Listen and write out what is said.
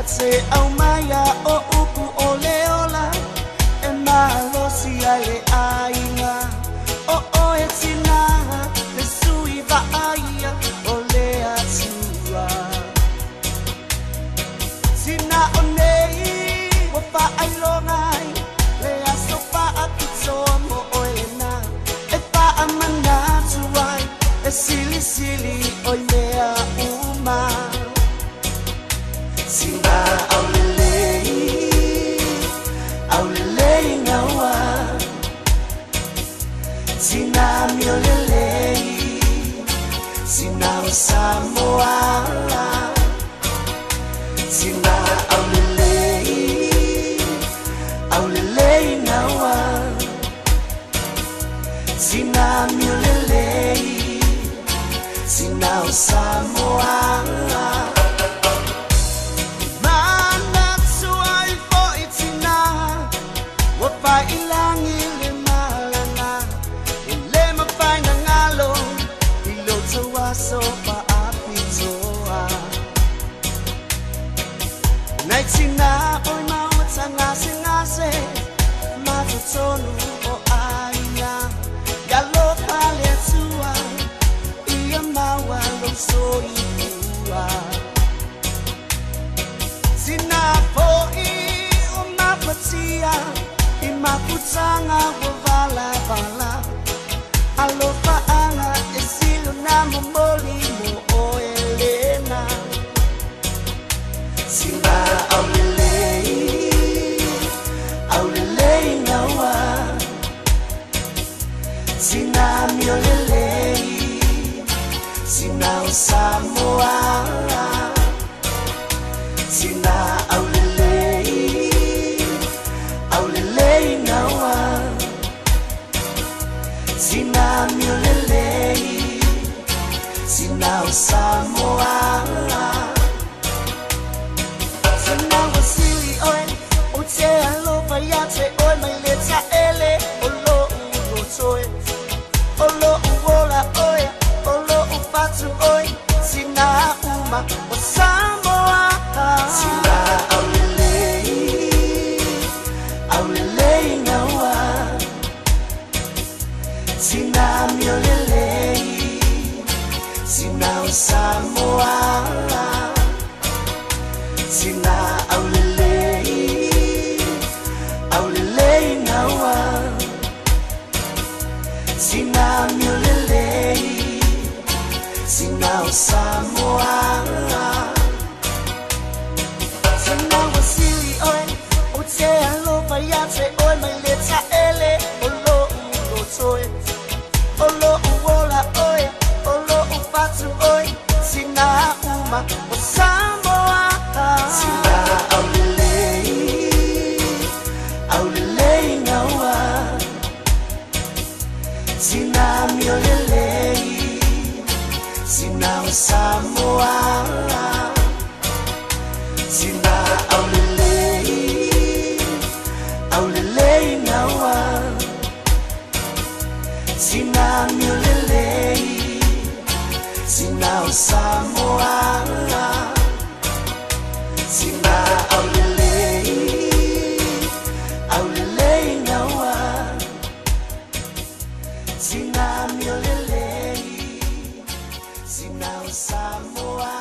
se au maya o uku o leola e malo si ai ainga o o e tina le sui va aia o le atua sina o nei o fa ai longai le aso fa atu somo o elena e fa amana tuai e sili sili o lea uma Sina aulelei ngawa Sina miolelei Sina Samoa Sina aulelei ngawa Sina miolelei Sina Samoa so pa apitoa Naitina oi maua tangase ngase Matutonu o aina Galo pale tua Ia maua lo so iua Sina poi o mapatia I maputanga o vala vala Alofa anga e silo na momolimo o Elena Sina aulelei ngawa Sina miolelei Sina Samoa Sina aulelei ngawa Sina miolelei Sina Samoa Sina wasili oi O te alofa ya te oi Mai leta ele O lo ulo toe O lo uola oi O lo ufatu oi Sina uma O Samoa Sina aulelei ngawa Sina miolelei Sina Samoa Sina aulelei ngawa Sina miolelei Sina Samoa Sina wasili oi O te alofa ya te oi Mai leta ele O lo ulo toe Olo uola oi, olo ufatu oi Sina uma o Samoa Sina aulelei ngawa Sina miolelei Sina Samoa Sina aulelei ngawa Sina miolelei Sina Samoa Sina aulelei ngawa Sina miolelei Sina Samoa